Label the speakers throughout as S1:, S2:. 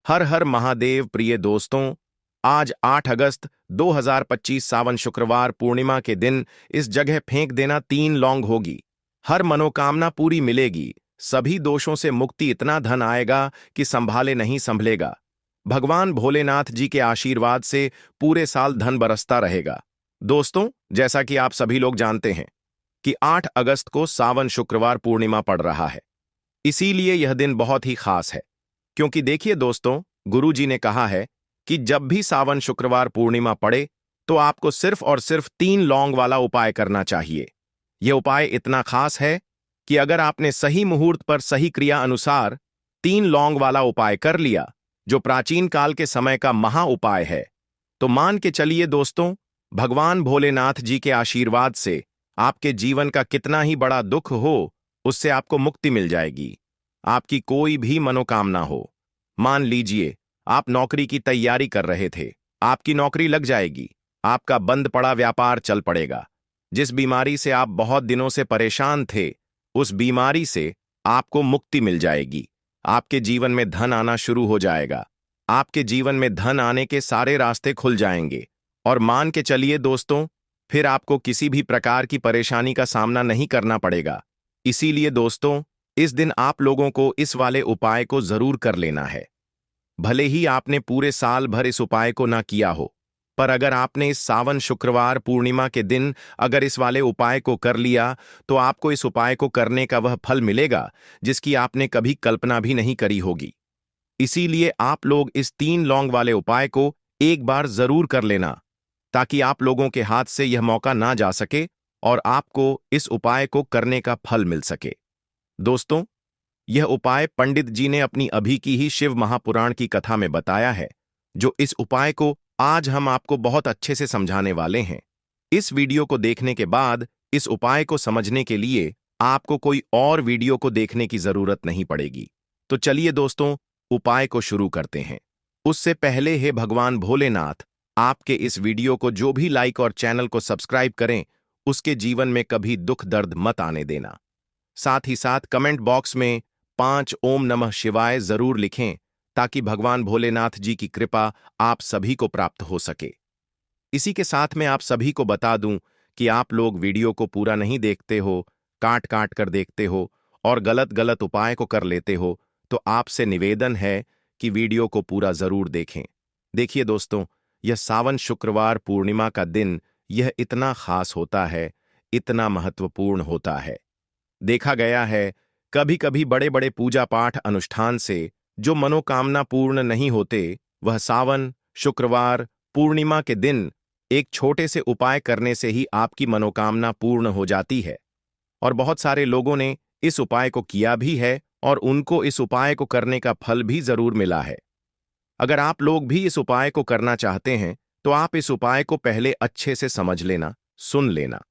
S1: हर हर महादेव। प्रिय दोस्तों, आज 8 अगस्त 2025 सावन शुक्रवार पूर्णिमा के दिन इस जगह फेंक देना 3 लौंग होगी। हर मनोकामना पूरी मिलेगी, सभी दोषों से मुक्ति, इतना धन आएगा कि संभाले नहीं संभलेगा। भगवान भोलेनाथ जी के आशीर्वाद से पूरे साल धन बरसता रहेगा। दोस्तों, जैसा कि आप सभी लोग जानते हैं कि 8 अगस्त को सावन शुक्रवार पूर्णिमा पड़ रहा है, इसीलिए यह दिन बहुत ही खास है। क्योंकि देखिए दोस्तों, गुरु जी ने कहा है कि जब भी सावन शुक्रवार पूर्णिमा पड़े तो आपको सिर्फ और सिर्फ 3 लौंग वाला उपाय करना चाहिए। यह उपाय इतना खास है कि अगर आपने सही मुहूर्त पर सही क्रिया अनुसार 3 लौंग वाला उपाय कर लिया, जो प्राचीन काल के समय का महा उपाय है, तो मान के चलिए दोस्तों, भगवान भोलेनाथ जी के आशीर्वाद से आपके जीवन का कितना ही बड़ा दुख हो, उससे आपको मुक्ति मिल जाएगी। आपकी कोई भी मनोकामना हो, मान लीजिए आप नौकरी की तैयारी कर रहे थे, आपकी नौकरी लग जाएगी। आपका बंद पड़ा व्यापार चल पड़ेगा। जिस बीमारी से आप बहुत दिनों से परेशान थे, उस बीमारी से आपको मुक्ति मिल जाएगी। आपके जीवन में धन आना शुरू हो जाएगा। आपके जीवन में धन आने के सारे रास्ते खुल जाएंगे। और मान के चलिए दोस्तों, फिर आपको किसी भी प्रकार की परेशानी का सामना नहीं करना पड़ेगा। इसीलिए दोस्तों, इस दिन आप लोगों को इस वाले उपाय को जरूर कर लेना है। भले ही आपने पूरे साल भर इस उपाय को ना किया हो, पर अगर आपने इस सावन शुक्रवार पूर्णिमा के दिन अगर इस वाले उपाय को कर लिया, तो आपको इस उपाय को करने का वह फल मिलेगा जिसकी आपने कभी कल्पना भी नहीं करी होगी। इसीलिए आप लोग इस 3 लौंग वाले उपाय को एक बार जरूर कर लेना, ताकि आप लोगों के हाथ से यह मौका ना जा सके और आपको इस उपाय को करने का फल मिल सके। दोस्तों, यह उपाय पंडित जी ने अपनी अभी की ही शिव महापुराण की कथा में बताया है, जो इस उपाय को आज हम आपको बहुत अच्छे से समझाने वाले हैं। इस वीडियो को देखने के बाद इस उपाय को समझने के लिए आपको कोई और वीडियो को देखने की जरूरत नहीं पड़ेगी। तो चलिए दोस्तों, उपाय को शुरू करते हैं। उससे पहले हे भगवान भोलेनाथ, आपके इस वीडियो को जो भी लाइक और चैनल को सब्सक्राइब करें, उसके जीवन में कभी दुख दर्द मत आने देना। साथ ही साथ कमेंट बॉक्स में 5 ओम नमः शिवाय जरूर लिखें, ताकि भगवान भोलेनाथ जी की कृपा आप सभी को प्राप्त हो सके। इसी के साथ में आप सभी को बता दूं कि आप लोग वीडियो को पूरा नहीं देखते हो, काट काट कर देखते हो और गलत गलत उपाय को कर लेते हो, तो आपसे निवेदन है कि वीडियो को पूरा जरूर देखें। देखिए दोस्तों, यह सावन शुक्रवार पूर्णिमा का दिन यह इतना खास होता है, इतना महत्वपूर्ण होता है। देखा गया है कभी कभी बड़े बड़े पूजा पाठ अनुष्ठान से जो मनोकामना पूर्ण नहीं होते, वह सावन शुक्रवार पूर्णिमा के दिन एक छोटे से उपाय करने से ही आपकी मनोकामना पूर्ण हो जाती है। और बहुत सारे लोगों ने इस उपाय को किया भी है और उनको इस उपाय को करने का फल भी जरूर मिला है। अगर आप लोग भी इस उपाय को करना चाहते हैं, तो आप इस उपाय को पहले अच्छे से समझ लेना, सुन लेना,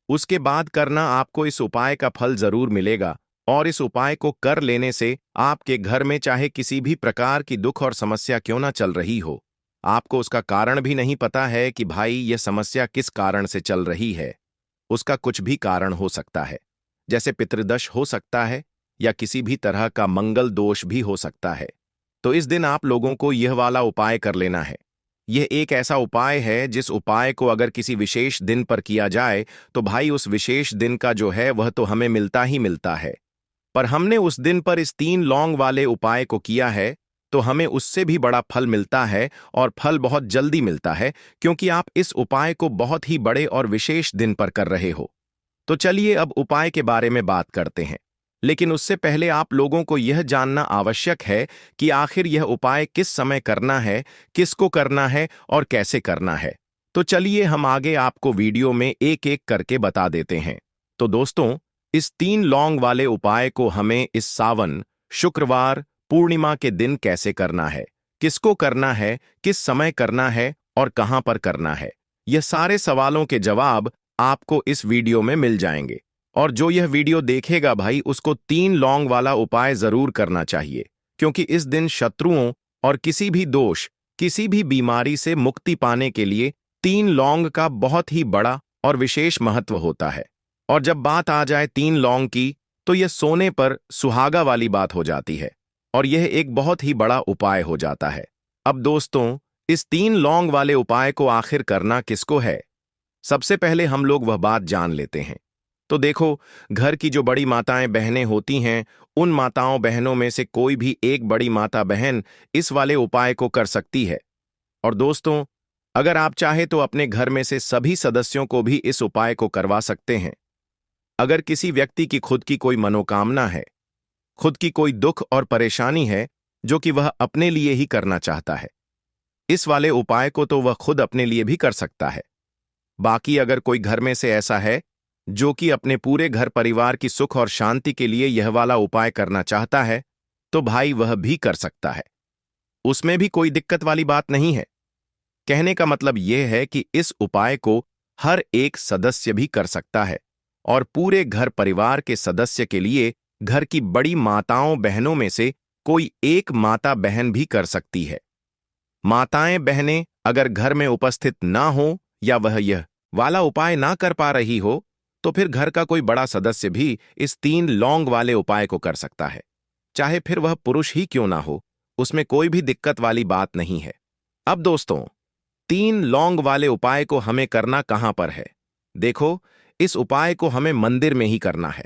S1: उसके बाद करना। आपको इस उपाय का फल जरूर मिलेगा। और इस उपाय को कर लेने से आपके घर में चाहे किसी भी प्रकार की दुख और समस्या क्यों ना चल रही हो, आपको उसका कारण भी नहीं पता है कि भाई यह समस्या किस कारण से चल रही है, उसका कुछ भी कारण हो सकता है, जैसे पितृदोष हो सकता है या किसी भी तरह का मंगल दोष भी हो सकता है। तो इस दिन आप लोगों को यह वाला उपाय कर लेना है। यह एक ऐसा उपाय है जिस उपाय को अगर किसी विशेष दिन पर किया जाए, तो भाई उस विशेष दिन का जो है वह तो हमें मिलता ही मिलता है। पर हमने उस दिन पर इस 3 लौंग वाले उपाय को किया है, तो हमें उससे भी बड़ा फल मिलता है, और फल बहुत जल्दी मिलता है, क्योंकि आप इस उपाय को बहुत ही बड़े और विशेष दिन पर कर रहे हो। तो चलिए अब उपाय के बारे में बात करते हैं। लेकिन उससे पहले आप लोगों को यह जानना आवश्यक है कि आखिर यह उपाय किस समय करना है, किसको करना है और कैसे करना है। तो चलिए हम आगे आपको वीडियो में एक एक करके बता देते हैं। तो दोस्तों, इस 3 लौंग वाले उपाय को हमें इस सावन शुक्रवार पूर्णिमा के दिन कैसे करना है, किसको करना है, किस समय करना है और कहां पर करना है, यह सारे सवालों के जवाब आपको इस वीडियो में मिल जाएंगे। और जो यह वीडियो देखेगा भाई, उसको 3 लौंग वाला उपाय जरूर करना चाहिए, क्योंकि इस दिन शत्रुओं और किसी भी दोष, किसी भी बीमारी से मुक्ति पाने के लिए 3 लौंग का बहुत ही बड़ा और विशेष महत्व होता है। और जब बात आ जाए 3 लौंग की, तो यह सोने पर सुहागा वाली बात हो जाती है। और यह एक बहुत ही बड़ा उपाय हो जाता है। अब दोस्तों, इस 3 लौंग वाले उपाय को आखिर करना किसको है? सबसे पहले हम लोग वह बात जान लेते हैं। तो देखो, घर की जो बड़ी माताएं बहनें होती हैं, उन माताओं बहनों में से कोई भी एक बड़ी माता बहन इस वाले उपाय को कर सकती है। और दोस्तों, अगर आप चाहे तो अपने घर में से सभी सदस्यों को भी इस उपाय को करवा सकते हैं। अगर किसी व्यक्ति की खुद की कोई मनोकामना है, खुद की कोई दुख और परेशानी है जो कि वह अपने लिए ही करना चाहता है, इस वाले उपाय को तो वह खुद अपने लिए भी कर सकता है। बाकी अगर कोई घर में से ऐसा है जो कि अपने पूरे घर परिवार की सुख और शांति के लिए यह वाला उपाय करना चाहता है, तो भाई वह भी कर सकता है। उसमें भी कोई दिक्कत वाली बात नहीं है। कहने का मतलब यह है कि इस उपाय को हर एक सदस्य भी कर सकता है और पूरे घर परिवार के सदस्य के लिए घर की बड़ी माताओं बहनों में से कोई एक माता बहन भी कर सकती है। माताएं बहनें अगर घर में उपस्थित ना हो या वह यह वाला उपाय ना कर पा रही हो, तो फिर घर का कोई बड़ा सदस्य भी इस 3 लौंग वाले उपाय को कर सकता है, चाहे फिर वह पुरुष ही क्यों ना हो। उसमें कोई भी दिक्कत वाली बात नहीं है। अब दोस्तों, 3 लौंग वाले उपाय को हमें करना कहां पर है? देखो, इस उपाय को हमें मंदिर में ही करना है।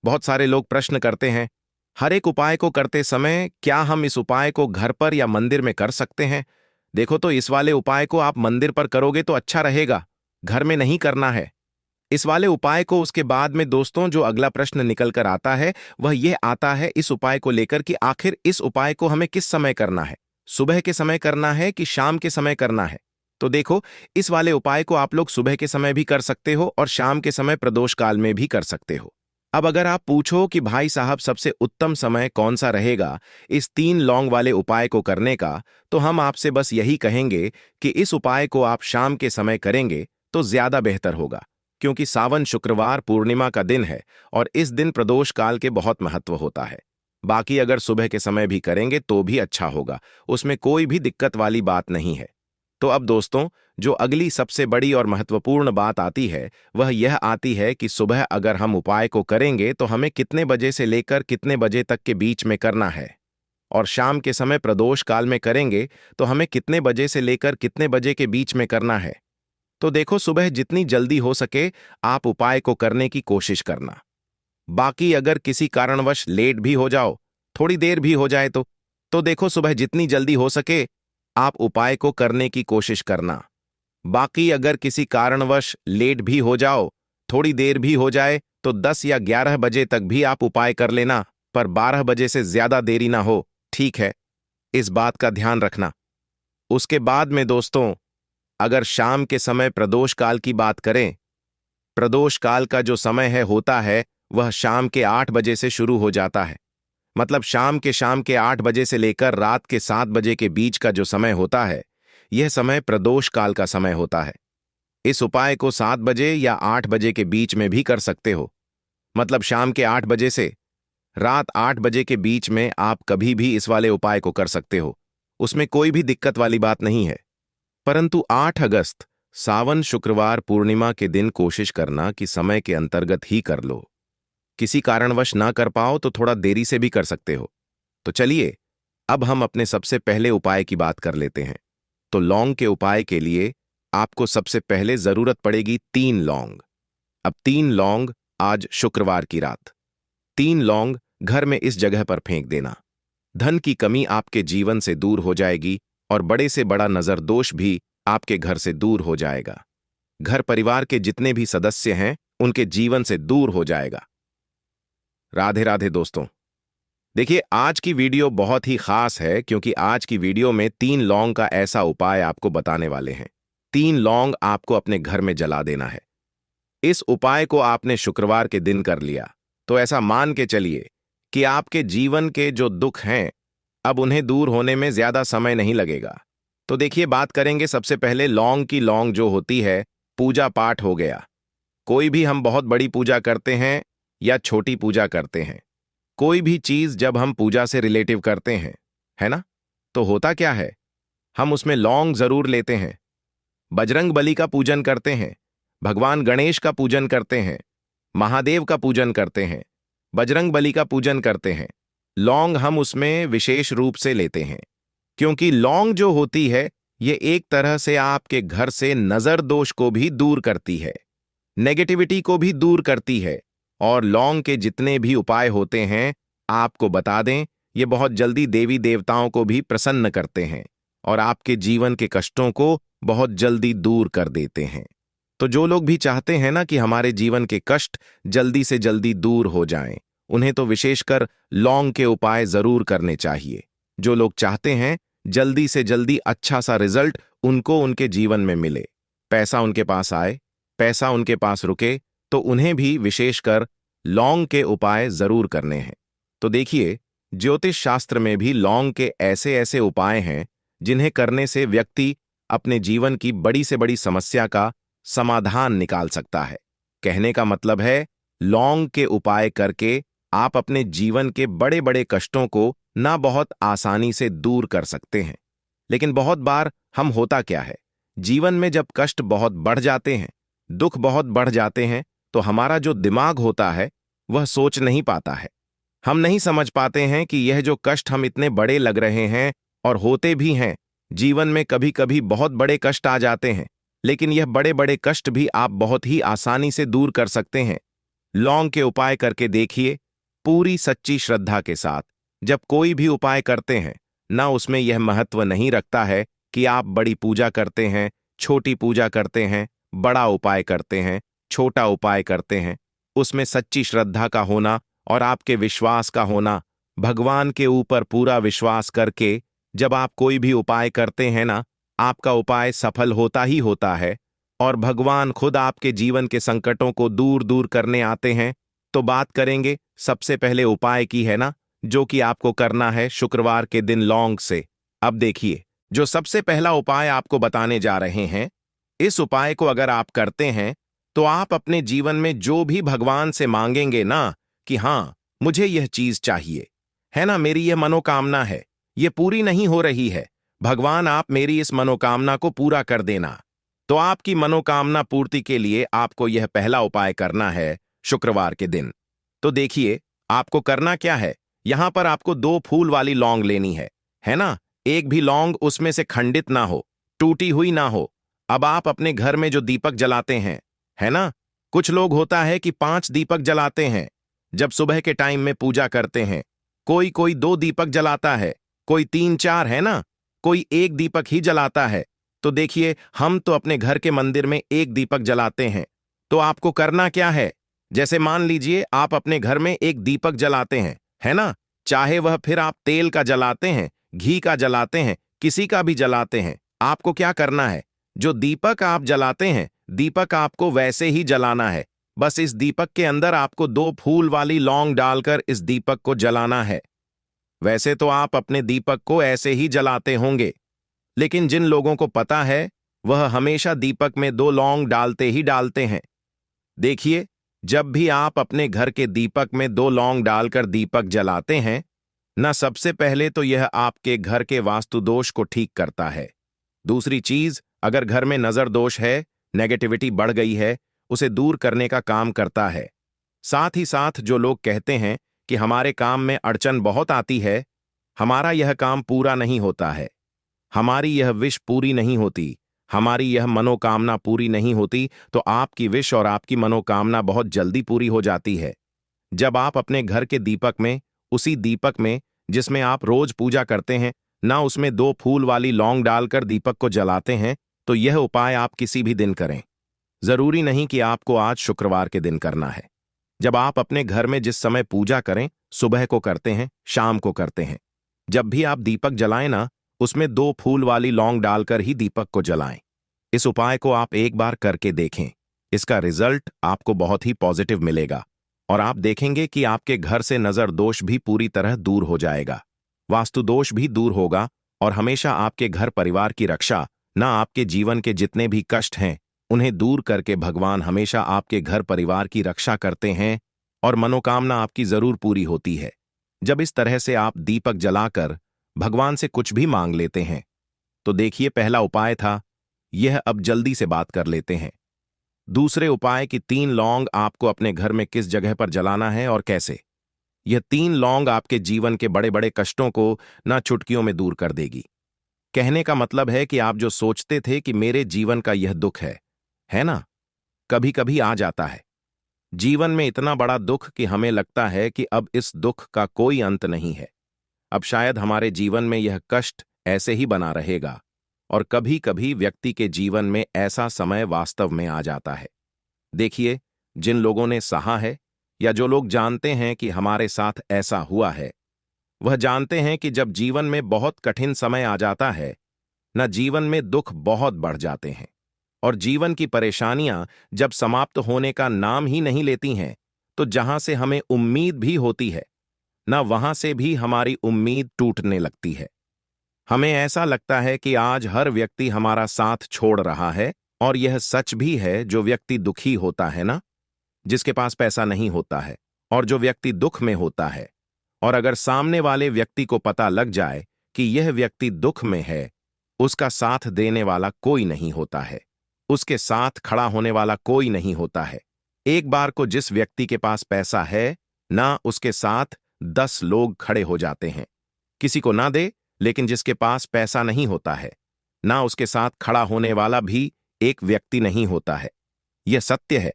S1: बहुत सारे लोग प्रश्न करते हैं, हर एक उपाय को करते समय क्या हम इस उपाय को घर पर या मंदिर में कर सकते हैं? देखो, तो इस वाले उपाय को आप मंदिर पर करोगे तो अच्छा रहेगा, घर में नहीं करना है। इस वाले उपाय को उसके बाद में दोस्तों जो अगला प्रश्न निकल कर आता है वह यह आता है इस उपाय को लेकर कि आखिर इस उपाय को हमें किस समय करना है, सुबह के समय करना है कि शाम के समय करना है? तो देखो, इस वाले उपाय को आप लोग सुबह के समय भी कर सकते हो और शाम के समय प्रदोष काल में भी कर सकते हो। अब अगर आप पूछो कि भाई साहब सबसे उत्तम समय कौन सा रहेगा इस 3 लौंग वाले उपाय को करने का, तो हम आपसे बस यही कहेंगे कि इस उपाय को आप शाम के समय करेंगे तो ज्यादा बेहतर होगा, क्योंकि सावन शुक्रवार पूर्णिमा का दिन है और इस दिन प्रदोष काल के बहुत महत्व होता है। बाकी अगर सुबह के समय भी करेंगे तो भी अच्छा होगा, उसमें कोई भी दिक्कत वाली बात नहीं है। तो अब दोस्तों, जो अगली सबसे बड़ी और महत्वपूर्ण बात आती है वह यह आती है कि सुबह अगर हम उपाय को करेंगे तो हमें कितने बजे से लेकर कितने बजे तक के बीच में करना है, और शाम के समय प्रदोष काल में करेंगे तो हमें कितने बजे से लेकर कितने बजे के बीच में करना है। तो देखो, सुबह जितनी जल्दी हो सके आप उपाय को करने की कोशिश करना। बाकी अगर किसी कारणवश लेट भी हो जाओ, थोड़ी देर भी हो जाए तो देखो, सुबह जितनी जल्दी हो सके आप उपाय को करने की कोशिश करना। बाकी अगर किसी कारणवश लेट भी हो जाओ, थोड़ी देर भी हो जाए, तो 10 या 11 बजे तक भी आप उपाय कर लेना, पर 12 बजे से ज्यादा देरी ना हो, ठीक है? इस बात का ध्यान रखना। उसके बाद में दोस्तों, अगर शाम के समय प्रदोष काल की बात करें, प्रदोष काल का जो समय होता है वह शाम के 8 बजे से शुरू हो जाता है। मतलब शाम के 8 बजे से लेकर रात के 7 बजे के बीच का जो समय होता है, यह समय प्रदोष काल का समय होता है। इस उपाय को 7 बजे या 8 बजे के बीच में भी कर सकते हो। मतलब शाम के 8 बजे से रात 8 बजे के बीच में आप कभी भी इस वाले उपाय को कर सकते हो, उसमें कोई भी दिक्कत वाली बात नहीं है। परंतु 8 अगस्त सावन शुक्रवार पूर्णिमा के दिन कोशिश करना कि समय के अंतर्गत ही कर लो। किसी कारणवश ना कर पाओ तो थोड़ा देरी से भी कर सकते हो। तो चलिए, अब हम अपने सबसे पहले उपाय की बात कर लेते हैं। तो लौंग के उपाय के लिए आपको सबसे पहले जरूरत पड़ेगी 3 लौंग। अब 3 लौंग आज शुक्रवार की रात 3 लौंग घर में इस जगह पर फेंक देना। धन की कमी आपके जीवन से दूर हो जाएगी और बड़े से बड़ा नजर दोष भी आपके घर से दूर हो जाएगा। घर परिवार के जितने भी सदस्य हैं उनके जीवन से दूर हो जाएगा। राधे राधे दोस्तों। देखिए, आज की वीडियो बहुत ही खास है क्योंकि आज की वीडियो में 3 लौंग का ऐसा उपाय आपको बताने वाले हैं। 3 लौंग आपको अपने घर में जला देना है। इस उपाय को आपने शुक्रवार के दिन कर लिया तो ऐसा मान के चलिए कि आपके जीवन के जो दुख हैं अब उन्हें दूर होने में ज्यादा समय नहीं लगेगा। तो देखिए, बात करेंगे सबसे पहले लौंग की। लौंग जो होती है, पूजा पाठ हो गया। कोई भी हम बहुत बड़ी पूजा करते हैं या छोटी पूजा करते हैं, कोई भी चीज जब हम पूजा से रिलेटिव करते हैं, है ना, तो होता क्या है, हम उसमें लौंग जरूर लेते हैं। बजरंग बली का पूजन करते हैं, भगवान गणेश का पूजन करते हैं, महादेव का पूजन करते हैं, बजरंग बली का पूजन करते हैं। लौंग हम उसमें विशेष रूप से लेते हैं, क्योंकि लौंग जो होती है ये एक तरह से आपके घर से नजर दोष को भी दूर करती है, नेगेटिविटी को भी दूर करती है। और लौंग के जितने भी उपाय होते हैं, आपको बता दें, ये बहुत जल्दी देवी देवताओं को भी प्रसन्न करते हैं और आपके जीवन के कष्टों को बहुत जल्दी दूर कर देते हैं। तो जो लोग भी चाहते हैं ना कि हमारे जीवन के कष्ट जल्दी से जल्दी दूर हो जाएं, उन्हें तो विशेषकर लौंग के उपाय जरूर करने चाहिए। जो लोग चाहते हैं जल्दी से जल्दी अच्छा सा रिजल्ट उनको उनके जीवन में मिले, पैसा उनके पास आए, पैसा उनके पास रुके, तो उन्हें भी विशेषकर लौंग के उपाय जरूर करने हैं। तो देखिए, ज्योतिष शास्त्र में भी लौंग के ऐसे ऐसे उपाय हैं जिन्हें करने से व्यक्ति अपने जीवन की बड़ी से बड़ी समस्या का समाधान निकाल सकता है। कहने का मतलब है, लौंग के उपाय करके आप अपने जीवन के बड़े बड़े कष्टों को ना बहुत आसानी से दूर कर सकते हैं। लेकिन बहुत बार हम होता क्या है, जीवन में जब कष्ट बहुत बढ़ जाते हैं, दुख बहुत बढ़ जाते हैं, तो हमारा जो दिमाग होता है वह सोच नहीं पाता है। हम नहीं समझ पाते हैं कि यह जो कष्ट हम इतने बड़े लग रहे हैं और होते भी हैं, जीवन में कभी कभी बहुत बड़े कष्ट आ जाते हैं, लेकिन यह बड़े बड़े कष्ट भी आप बहुत ही आसानी से दूर कर सकते हैं। लौंग के उपाय करके देखिए, पूरी सच्ची श्रद्धा के साथ। जब कोई भी उपाय करते हैं ना, उसमें यह महत्व नहीं रखता है कि आप बड़ी पूजा करते हैं, छोटी पूजा करते हैं, बड़ा उपाय करते हैं, छोटा उपाय करते हैं। उसमें सच्ची श्रद्धा का होना और आपके विश्वास का होना, भगवान के ऊपर पूरा विश्वास करके जब आप कोई भी उपाय करते हैं ना, आपका उपाय सफल होता ही होता है और भगवान खुद आपके जीवन के संकटों को दूर दूर करने आते हैं। तो बात करेंगे सबसे पहले उपाय की, है ना, जो कि आपको करना है शुक्रवार के दिन लौंग से। अब देखिए, जो सबसे पहला उपाय आपको बताने जा रहे हैं, इस उपाय को अगर आप करते हैं तो आप अपने जीवन में जो भी भगवान से मांगेंगे ना कि हाँ, मुझे यह चीज चाहिए, है ना, मेरी यह मनोकामना है, ये पूरी नहीं हो रही है, भगवान आप मेरी इस मनोकामना को पूरा कर देना। तो आपकी मनोकामना पूर्ति के लिए आपको यह पहला उपाय करना है शुक्रवार के दिन। तो देखिए, आपको करना क्या है, यहां पर आपको 2 फूल वाली लौंग लेनी है ना। एक भी लौंग उसमें से खंडित ना हो, टूटी हुई ना हो। अब आप अपने घर में जो दीपक जलाते हैं, है ना, कुछ लोग होता है कि 5 दीपक जलाते हैं जब सुबह के टाइम में पूजा करते हैं। कोई कोई 2 दीपक जलाता है, कोई 3-4, है ना, कोई 1 दीपक ही जलाता है। तो देखिए, हम तो अपने घर के मंदिर में 1 दीपक जलाते हैं। तो आपको करना क्या है, जैसे मान लीजिए आप अपने घर में 1 दीपक जलाते हैं, है ना, चाहे वह फिर आप तेल का जलाते हैं, घी का जलाते हैं, किसी का भी जलाते हैं, आपको क्या करना है, जो दीपक आप जलाते हैं, दीपक आपको वैसे ही जलाना है। बस इस दीपक के अंदर आपको 2 फूल वाली लौंग डालकर इस दीपक को जलाना है। वैसे तो आप अपने दीपक को ऐसे ही जलाते होंगे, लेकिन जिन लोगों को पता है वह हमेशा दीपक में 2 लौंग डालते ही डालते हैं। देखिए, जब भी आप अपने घर के दीपक में 2 लौंग डालकर दीपक जलाते हैं ना, सबसे पहले तो यह आपके घर के वास्तु दोष को ठीक करता है। दूसरी चीज, अगर घर में नजर दोष है, नेगेटिविटी बढ़ गई है, उसे दूर करने का काम करता है। साथ ही साथ जो लोग कहते हैं कि हमारे काम में अड़चन बहुत आती है, हमारा यह काम पूरा नहीं होता है, हमारी यह विश पूरी नहीं होती, हमारी यह मनोकामना पूरी नहीं होती, तो आपकी विश और आपकी मनोकामना बहुत जल्दी पूरी हो जाती है। जब आप अपने घर के दीपक में, उसी दीपक में जिसमें आप रोज पूजा करते हैं ना, उसमें 2 फूल वाली लौंग डालकर दीपक को जलाते हैं, तो यह उपाय आप किसी भी दिन करें। जरूरी नहीं कि आपको आज शुक्रवार के दिन करना है। जब आप अपने घर में जिस समय पूजा करें, सुबह को करते हैं, शाम को करते हैं, जब भी आप दीपक जलाएं ना, उसमें 2 फूल वाली लौंग डालकर ही दीपक को जलाएं। इस उपाय को आप एक बार करके देखें, इसका रिजल्ट आपको बहुत ही पॉजिटिव मिलेगा और आप देखेंगे कि आपके घर से नजर दोष भी पूरी तरह दूर हो जाएगा, वास्तु दोष भी दूर होगा और हमेशा आपके घर परिवार की रक्षा, ना आपके जीवन के जितने भी कष्ट हैं उन्हें दूर करके भगवान हमेशा आपके घर परिवार की रक्षा करते हैं और मनोकामना आपकी जरूर पूरी होती है। जब इस तरह से आप दीपक जलाकर भगवान से कुछ भी मांग लेते हैं। तो देखिए, पहला उपाय था यह। अब जल्दी से बात कर लेते हैं दूसरे उपाय की। 3 लौंग आपको अपने घर में किस जगह पर जलाना है और कैसे। यह 3 लौंग आपके जीवन के बड़े बड़े कष्टों को ना चुटकियों में दूर कर देगी। कहने का मतलब है कि आप जो सोचते थे कि मेरे जीवन का यह दुख है ना, कभी कभी आ जाता है। जीवन में इतना बड़ा दुख कि हमें लगता है कि अब इस दुख का कोई अंत नहीं है। अब शायद हमारे जीवन में यह कष्ट ऐसे ही बना रहेगा। और कभी कभी व्यक्ति के जीवन में ऐसा समय वास्तव में आ जाता है। देखिए, जिन लोगों ने सहा है या जो लोग जानते हैं कि हमारे साथ ऐसा हुआ है, वह जानते हैं कि जब जीवन में बहुत कठिन समय आ जाता है न, जीवन में दुख बहुत बढ़ जाते हैं। और जीवन की परेशानियां जब समाप्त होने का नाम ही नहीं लेती हैं, तो जहां से हमें उम्मीद भी होती है न, वहां से भी हमारी उम्मीद टूटने लगती है। हमें ऐसा लगता है कि आज हर व्यक्ति हमारा साथ छोड़ रहा है। और यह सच भी है, जो व्यक्ति दुखी होता है ना, जिसके पास पैसा नहीं होता है, और जो व्यक्ति दुख में होता है, और अगर सामने वाले व्यक्ति को पता लग जाए कि यह व्यक्ति दुख में है, उसका साथ देने वाला कोई नहीं होता है, उसके साथ खड़ा होने वाला कोई नहीं होता है। एक बार को जिस व्यक्ति के पास पैसा है ना, उसके साथ 10 लोग खड़े हो जाते हैं। किसी को ना दे, लेकिन जिसके पास पैसा नहीं होता है ना, उसके साथ खड़ा होने वाला भी एक व्यक्ति नहीं होता है। यह सत्य है।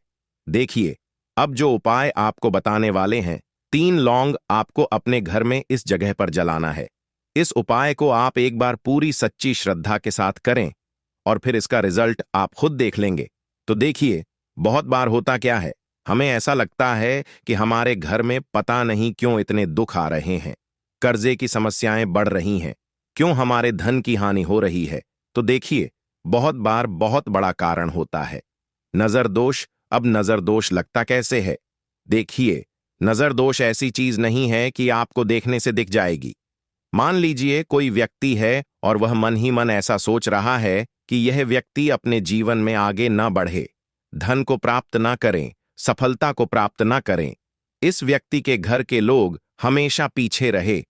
S1: देखिए, अब जो उपाय आपको बताने वाले हैं, 3 लौंग आपको अपने घर में इस जगह पर जलाना है। इस उपाय को आप एक बार पूरी सच्ची श्रद्धा के साथ करें और फिर इसका रिजल्ट आप खुद देख लेंगे। तो देखिए, बहुत बार होता क्या है, हमें ऐसा लगता है कि हमारे घर में पता नहीं क्यों इतने दुख आ रहे हैं, कर्जे की समस्याएं बढ़ रही हैं, क्यों हमारे धन की हानि हो रही है। तो देखिए, बहुत बार बहुत बड़ा कारण होता है नजर दोष। अब नजर दोष लगता कैसे है? देखिए, नजर दोष ऐसी चीज नहीं है कि आपको देखने से दिख जाएगी। मान लीजिए कोई व्यक्ति है और वह मन ही मन ऐसा सोच रहा है कि यह व्यक्ति अपने जीवन में आगे न बढ़े, धन को प्राप्त न करें, सफलता को प्राप्त न करें, इस व्यक्ति के घर के लोग हमेशा पीछे रहे।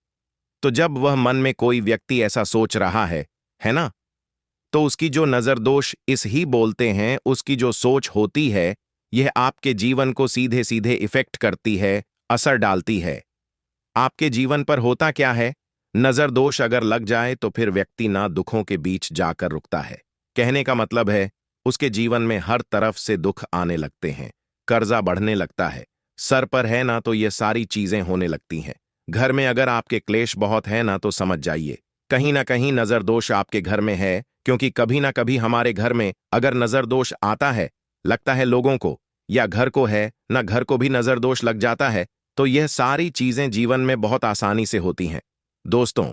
S1: तो जब वह मन में कोई व्यक्ति ऐसा सोच रहा है ना, तो उसकी जो नजर दोष इस ही बोलते हैं, उसकी जो सोच होती है, यह आपके जीवन को सीधे सीधे इफेक्ट करती है, असर डालती है। आपके जीवन पर होता क्या है, नजर दोष अगर लग जाए तो फिर व्यक्ति ना दुखों के बीच जाकर रुकता है। कहने का मतलब है, उसके जीवन में हर तरफ से दुख आने लगते हैं, कर्जा बढ़ने लगता है, सर पर है ना तो ये सारी चीजें होने लगती हैं। घर में अगर आपके क्लेश बहुत है ना, तो समझ जाइए कहीं ना कहीं नजर दोष आपके घर में है। क्योंकि कभी ना कभी हमारे घर में अगर नजर दोष आता है, लगता है लोगों को या घर को है ना, घर को भी नजर दोष लग जाता है, तो यह सारी चीजें जीवन में बहुत आसानी से होती हैं। दोस्तों,